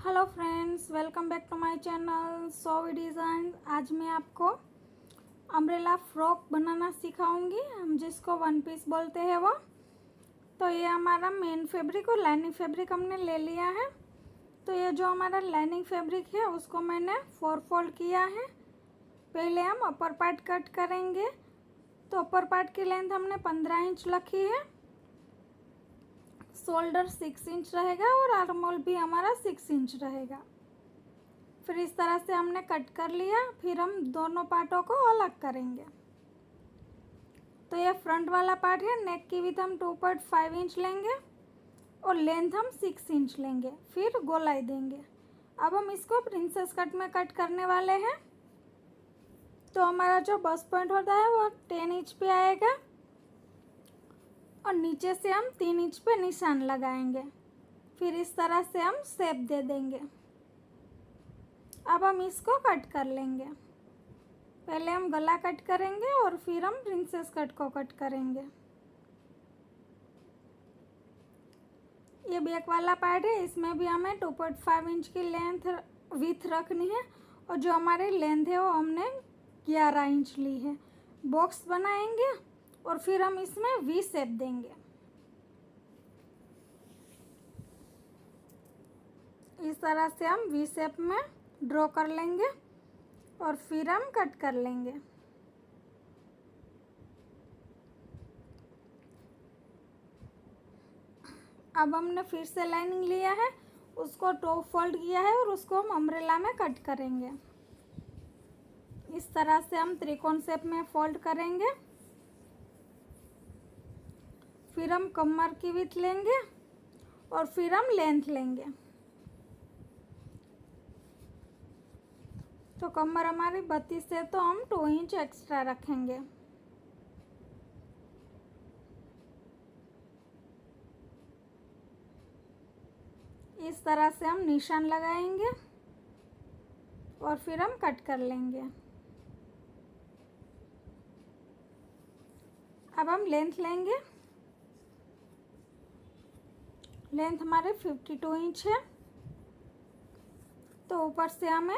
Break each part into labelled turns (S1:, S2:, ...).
S1: Hello friends, welcome back to my channel सोवी design. आज मैं आपको अम्ब्रेला फ्रॉक बनाना सिखाऊंगी, हम जिसको वन पीस बोलते हैं वो। तो ये हमारा मेन फैब्रिक और लाइनिंग फैब्रिक हमने ले लिया है। तो ये जो हमारा लाइनिंग फैब्रिक है उसको मैंने 4 फोल्ड किया है। पहले हम अपर पार्ट कट करेंगे। तो अपर पार्ट की लेंथ हमने 15 इंच रखी है, शोल्डर 6 इंच रहेगा और आर्म होल भी हमारा 6 इंच रहेगा। फिर इस तरह से हमने कट कर लिया। फिर हम दोनों पार्टों को अलग करेंगे। तो ये फ्रंट वाला पार्ट है, नेक की विड्थ हम 2.5 इंच लेंगे और लेंथ हम 6 इंच लेंगे, फिर गोलाई देंगे। अब हम इसको प्रिंसेस कट में कट करने वाले हैं। तो हमारा जो बस्ट पॉइंट होता है वो 10 इंच पे आएगा और नीचे से हम 3 इंच पे निशान लगाएंगे। फिर इस तरह से हम शेप दे देंगे। अब हम इसको कट कर लेंगे। पहले हम गला कट करेंगे और फिर हम प्रिंसेस कट को कट करेंगे। ये बैक वाला पार्ट है, इसमें भी हमें 2.5 इंच की लेंथ विड्थ रखनी है और जो हमारी लेंथ है वो हमने 11 इंच ली है। बॉक्स बनाएंगे और फिर हम इसमें वी शेप देंगे। इस तरह से हम वी शेप में ड्रॉ कर लेंगे और फिर हम कट कर लेंगे। अब हमने फिर से लाइनिंग लिया है, उसको टॉप फोल्ड किया है और उसको हम अम्ब्रेला में कट करेंगे। इस तरह से हम त्रिकोण शेप में फोल्ड करेंगे। फिर हम कमर की विड्थ लेंगे और फिर हम लेंथ लेंगे। तो कमर हमारी 32 है तो हम 2 इंच एक्स्ट्रा रखेंगे। इस तरह से हम निशान लगाएंगे और फिर हम कट कर लेंगे। अब हम लेंथ लेंगे। लेंथ हमारे 52 इंच है। तो ऊपर से हमें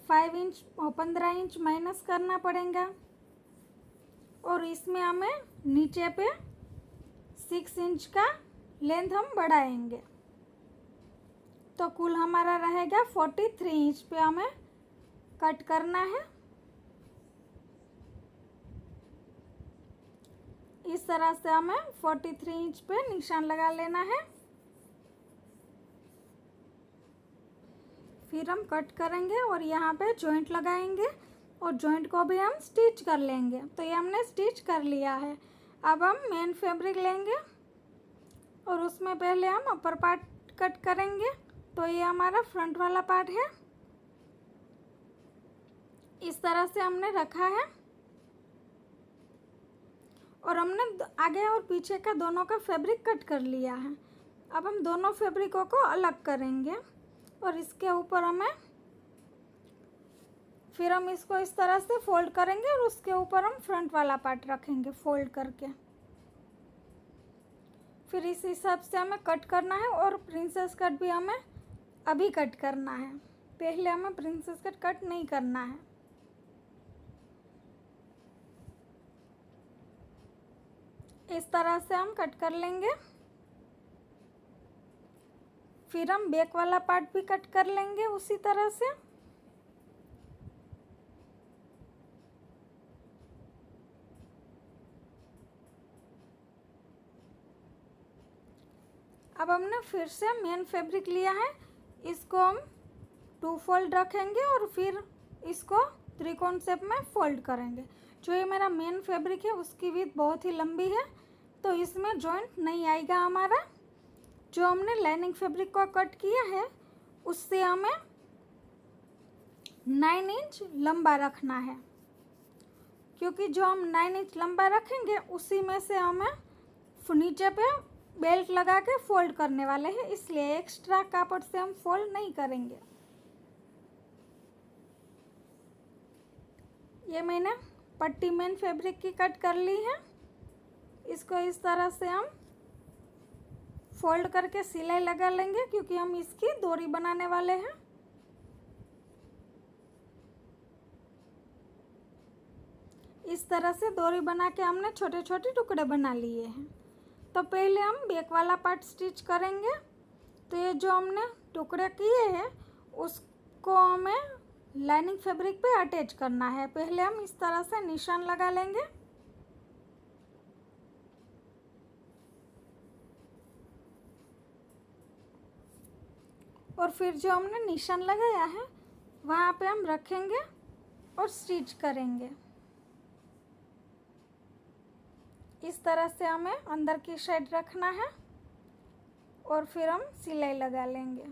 S1: 15 इंच माइनस करना पड़ेगा और इसमें हमें नीचे पे 6 इंच का लेंथ हम बढ़ाएंगे। तो कुल हमारा रहेगा 43 इंच पे हमें कट करना है। इस तरह से हमें 43 इंच पे निशान लगा लेना है। फिर हम कट करेंगे और यहाँ पे जॉइंट लगाएंगे और जॉइंट को भी हम स्टिच कर लेंगे। तो ये हमने स्टिच कर लिया है। अब हम मेन फैब्रिक लेंगे और उसमें पहले हम अपर पार्ट कट करेंगे। तो ये हमारा फ्रंट वाला पार्ट है, इस तरह से हमने रखा है और हमने आगे और पीछे का दोनों का फैब्रिक कट कर लिया है। अब हम दोनों फैब्रिकों को अलग करेंगे और इसके ऊपर फिर हम इसको इस तरह से फोल्ड करेंगे और उसके ऊपर हम फ्रंट वाला पार्ट रखेंगे फोल्ड करके। फिर इस हिसाब से हमें कट करना है और प्रिंसेस कट भी हमें अभी कट करना है, पहले हमें प्रिंसेस कट नहीं करना है। इस तरह से हम कट कर लेंगे। फिर हम बैक वाला पार्ट भी कट कर लेंगे उसी तरह से। अब हमने फिर से मेन फैब्रिक लिया है, इसको हम 2 फोल्ड रखेंगे और फिर इसको त्रिकोण शेप में फोल्ड करेंगे। जो ये मेरा मेन फैब्रिक है उसकी विड्थ बहुत ही लंबी है तो इसमें जॉइंट नहीं आएगा हमारा। जो हमने लाइनिंग फैब्रिक को कट किया है उससे हमें 9 इंच लंबा रखना है, क्योंकि जो हम 9 इंच लंबा रखेंगे उसी में से हमें नीचे पे बेल्ट लगा के फोल्ड करने वाले हैं, इसलिए एक्स्ट्रा कापड़ से हम फोल्ड नहीं करेंगे। ये मैंने पट्टी मेन फैब्रिक की कट कर ली है। इसको इस तरह से हम फोल्ड करके सिलाई लगा लेंगे क्योंकि हम इसकी डोरी बनाने वाले हैं। इस तरह से डोरी बना के हमने छोटे छोटे टुकड़े बना लिए हैं। तो पहले हम बैक वाला पार्ट स्टिच करेंगे। तो ये जो हमने टुकड़े किए हैं उसको हमें लाइनिंग फैब्रिक पे अटैच करना है। पहले हम इस तरह से निशान लगा लेंगे। और फिर जो हमने निशान लगाया है वहाँ पे हम रखेंगे और स्टिच करेंगे। इस तरह से हमें अंदर की साइड रखना है और फिर हम सिलाई लगा लेंगे।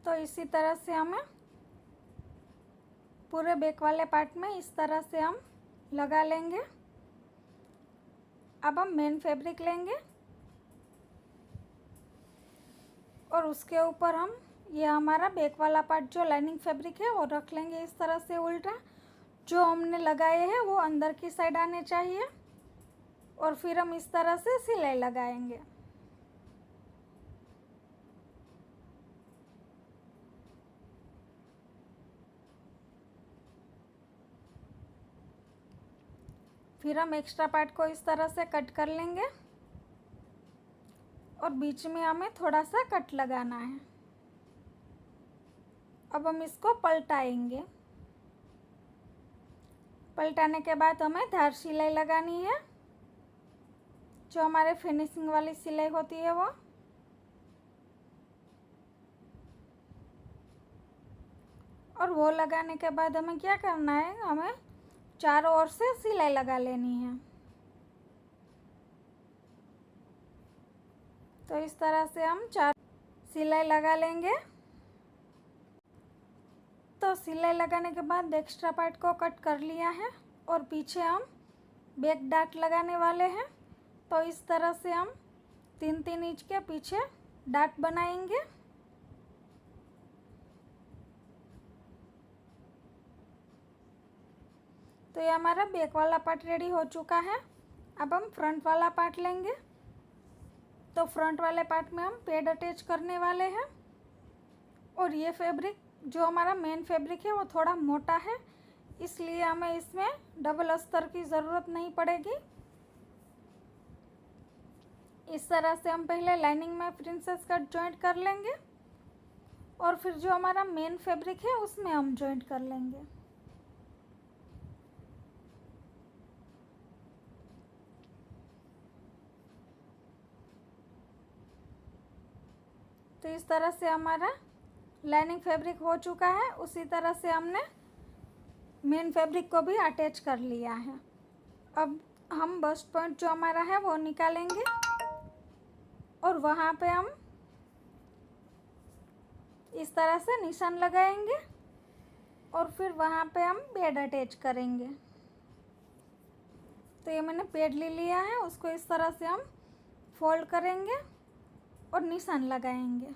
S1: तो इसी तरह से हमें पूरे बैक वाले पार्ट में इस तरह से हम लगा लेंगे। अब हम मेन फैब्रिक लेंगे और उसके ऊपर हम ये हमारा बैक वाला पार्ट जो लाइनिंग फैब्रिक है वो रख लेंगे इस तरह से उल्टा। जो हमने लगाए हैं वो अंदर की साइड आने चाहिए और फिर हम इस तरह से सिलाई लगाएंगे। फिर हम एक्स्ट्रा पार्ट को इस तरह से कट कर लेंगे और बीच में हमें थोड़ा सा कट लगाना है। अब हम इसको पलटाएंगे। पलटाने के बाद हमें धार सिलाई लगानी है, जो हमारे फिनिशिंग वाली सिलाई होती है वो। और वो लगाने के बाद हमें क्या करना है, हमें चारों ओर से सिलाई लगा लेनी है। तो इस तरह से हम 4 सिलाई लगा लेंगे। तो सिलाई लगाने के बाद एक्स्ट्रा पार्ट को कट कर लिया है और पीछे हम बैक डाट लगाने वाले हैं। तो इस तरह से हम 3-3 इंच के पीछे डाट बनाएंगे। तो ये हमारा बैक वाला पार्ट रेडी हो चुका है। अब हम फ्रंट वाला पार्ट लेंगे। तो फ्रंट वाले पार्ट में हम पैड अटैच करने वाले हैं और ये फैब्रिक जो हमारा मेन फैब्रिक है वो थोड़ा मोटा है, इसलिए हमें इसमें डबल अस्तर की ज़रूरत नहीं पड़ेगी। इस तरह से हम पहले लाइनिंग में प्रिंसेस कट जॉइंट कर लेंगे और फिर जो हमारा मेन फैब्रिक है उसमें हम जॉइंट कर लेंगे। तो इस तरह से हमारा लाइनिंग फैब्रिक हो चुका है। उसी तरह से हमने मेन फैब्रिक को भी अटैच कर लिया है। अब हम बस्ट पॉइंट जो हमारा है वो निकालेंगे और वहाँ पे हम इस तरह से निशान लगाएंगे और फिर वहाँ पे हम पैड अटैच करेंगे। तो ये मैंने पैड ले लिया है, उसको इस तरह से हम फोल्ड करेंगे और निशान लगाएंगे।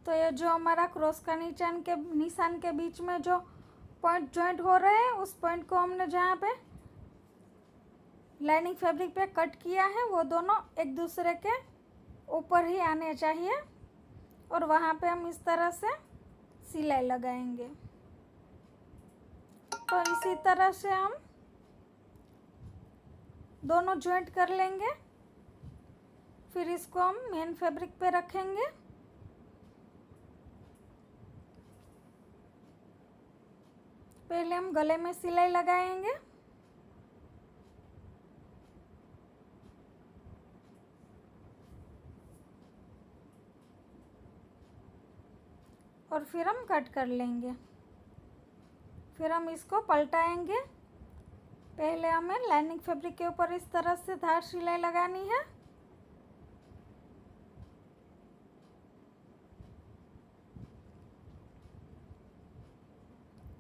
S1: तो ये जो हमारा क्रॉस का निशान के बीच में जो पॉइंट जॉइंट हो रहे हैं उस पॉइंट को हमने जहाँ पे लाइनिंग फैब्रिक पे कट किया है वो दोनों एक दूसरे के ऊपर ही आने चाहिए और वहाँ पे हम इस तरह से सिलाई लगाएंगे। तो इसी तरह से हम दोनों जॉइंट कर लेंगे। फिर इसको हम मेन फैब्रिक पे रखेंगे। पहले हम गले में सिलाई लगाएंगे और फिर हम कट कर लेंगे। फिर हम इसको पलटाएंगे। पहले हमें लाइनिंग फैब्रिक के ऊपर इस तरह से धार सिलाई लगानी है।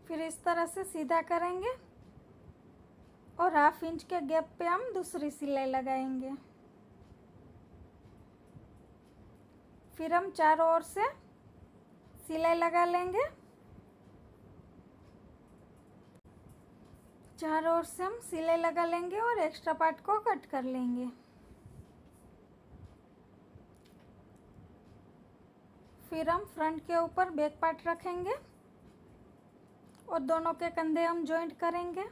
S1: फिर इस तरह से सीधा करेंगे और 1/2 इंच के गैप पे हम दूसरी सिलाई लगाएंगे। फिर हम चारों ओर से सिलाई लगा लेंगे। चारों ओर से हम सिलाई लगा लेंगे और एक्स्ट्रा पार्ट को कट कर लेंगे। फिर हम फ्रंट के ऊपर बैक पार्ट रखेंगे और दोनों के कंधे हम जॉइंट करेंगे।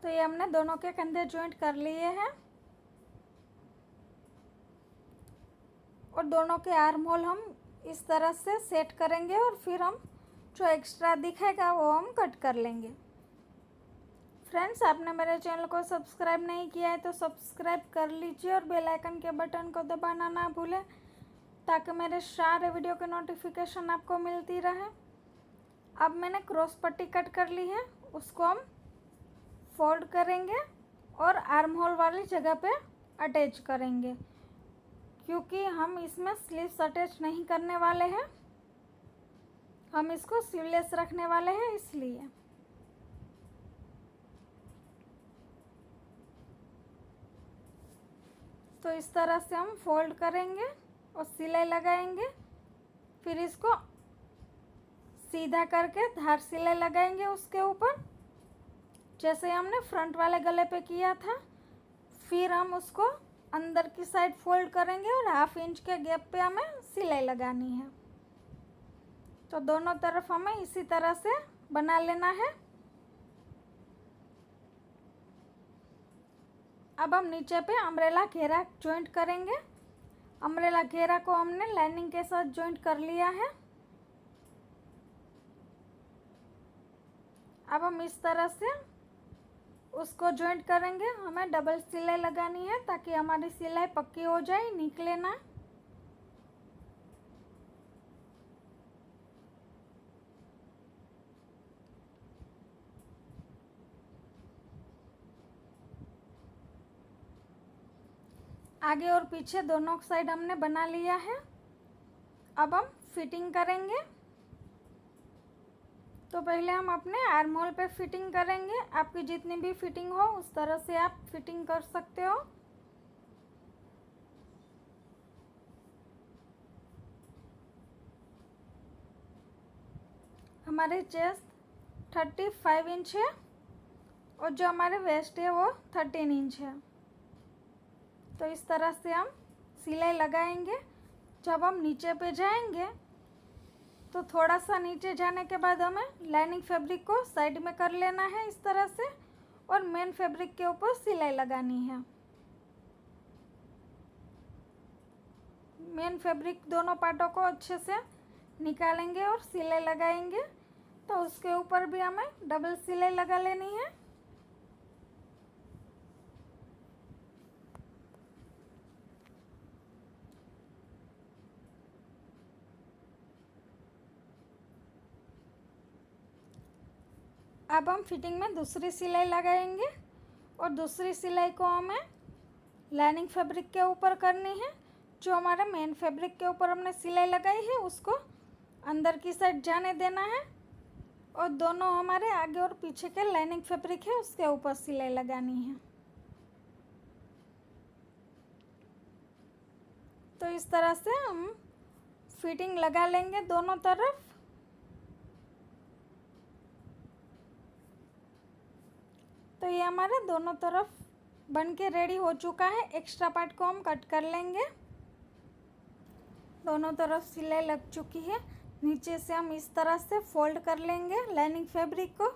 S1: तो ये हमने दोनों के कंधे जॉइंट कर लिए हैं और दोनों के आर्म होल हम इस तरह से सेट करेंगे और फिर हम जो एक्स्ट्रा दिखेगा वो हम कट कर लेंगे। फ्रेंड्स, आपने मेरे चैनल को सब्सक्राइब नहीं किया है तो सब्सक्राइब कर लीजिए और बेल आइकन के बटन को दबाना ना भूलें ताकि मेरे सारे वीडियो के नोटिफिकेशन आपको मिलती रहे। अब मैंने क्रॉस पट्टी कट कर ली है, उसको हम फोल्ड करेंगे और आर्म होल वाली जगह पे अटैच करेंगे, क्योंकि हम इसमें स्लीव्स अटैच नहीं करने वाले हैं, हम इसको स्लीवलेस रखने वाले हैं इसलिए। तो इस तरह से हम फोल्ड करेंगे और सिलाई लगाएंगे, फिर इसको सीधा करके धार सिलाई लगाएंगे उसके ऊपर, जैसे हमने फ्रंट वाले गले पे किया था। फिर हम उसको अंदर की साइड फोल्ड करेंगे और 1/2 इंच के गैप पे हमें सिलाई लगानी है। तो दोनों तरफ हमें इसी तरह से बना लेना है। अब हम नीचे पे अम्ब्रेला घेरा जॉइंट करेंगे। अम्ब्रेला घेरा को हमने लाइनिंग के साथ जॉइंट कर लिया है। अब हम इस तरह से उसको जॉइंट करेंगे। हमें डबल सिलाई लगानी है ताकि हमारी सिलाई पक्की हो जाए, निकले ना। आगे और पीछे दोनों साइड हमने बना लिया है। अब हम फिटिंग करेंगे। तो पहले हम अपने आर्म होल पे फिटिंग करेंगे। आपकी जितनी भी फिटिंग हो उस तरह से आप फिटिंग कर सकते हो। हमारी चेस्ट 35 इंच है और जो हमारे वेस्ट है वो 13 इंच है। तो इस तरह से हम सिलाई लगाएंगे। जब हम नीचे पे जाएंगे तो थोड़ा सा नीचे जाने के बाद हमें लाइनिंग फैब्रिक को साइड में कर लेना है इस तरह से, और मेन फैब्रिक के ऊपर सिलाई लगानी है। मेन फैब्रिक दोनों पार्टों को अच्छे से निकालेंगे और सिलाई लगाएंगे। तो उसके ऊपर भी हमें डबल सिलाई लगा लेनी है। अब हम फिटिंग में दूसरी सिलाई लगाएंगे और दूसरी सिलाई को हमें लाइनिंग फैब्रिक के ऊपर करनी है। जो हमारा मेन फैब्रिक के ऊपर हमने सिलाई लगाई है उसको अंदर की साइड जाने देना है और दोनों हमारे आगे और पीछे के लाइनिंग फैब्रिक है उसके ऊपर सिलाई लगानी है। तो इस तरह से हम फिटिंग लगा लेंगे दोनों तरफ। तो ये हमारे दोनों तरफ बन के रेडी हो चुका है। एक्स्ट्रा पार्ट को हम कट कर लेंगे। दोनों तरफ सिलाई लग चुकी है। नीचे से हम इस तरह से फोल्ड कर लेंगे लाइनिंग फैब्रिक को,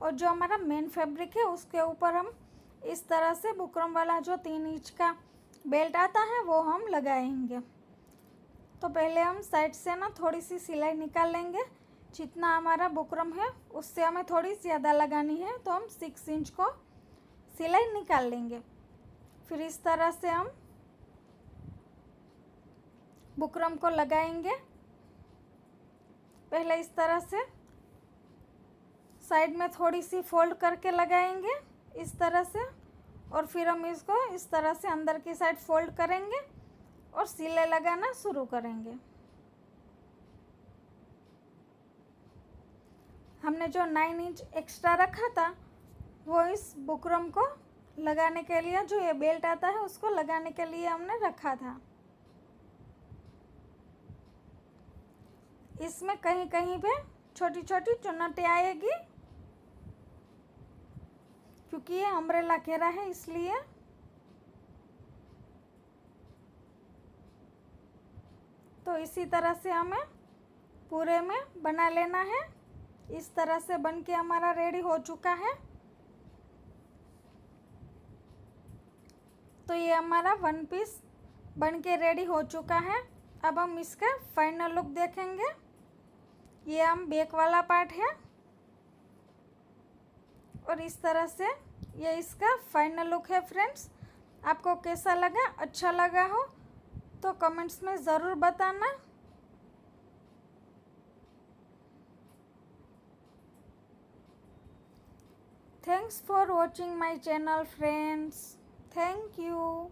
S1: और जो हमारा मेन फैब्रिक है उसके ऊपर हम इस तरह से बुकरम वाला जो 3 इंच का बेल्ट आता है वो हम लगाएंगे। तो पहले हम साइड से ना थोड़ी सी सिलाई निकाल लेंगे। जितना हमारा बुकरम है उससे हमें थोड़ी ज़्यादा लगानी है, तो हम 6 इंच को सिलाई निकाल लेंगे। फिर इस तरह से हम बुकरम को लगाएंगे। पहले इस तरह से साइड में थोड़ी सी फोल्ड करके लगाएंगे इस तरह से, और फिर हम इसको इस तरह से अंदर की साइड फोल्ड करेंगे और सिलाई लगाना शुरू करेंगे। हमने जो 9 इंच एक्स्ट्रा रखा था वो इस बुकरम को लगाने के लिए जो ये बेल्ट आता है उसको लगाने के लिए हमने रखा था। इसमें कहीं कहीं पे छोटी छोटी चुन्नटें आएगी क्योंकि ये अम्ब्रेला घेरा है इसलिए। तो इसी तरह से हमें पूरे में बना लेना है। इस तरह से बन के हमारा रेडी हो चुका है। तो ये हमारा वन पीस बन के रेडी हो चुका है। अब हम इसका फाइनल लुक देखेंगे। ये हम बैक वाला पार्ट है और इस तरह से ये इसका फाइनल लुक है। फ्रेंड्स, आपको कैसा लगा? अच्छा लगा हो तो कमेंट्स में ज़रूर बताना। Thanks for watching my channel, friends. Thank you.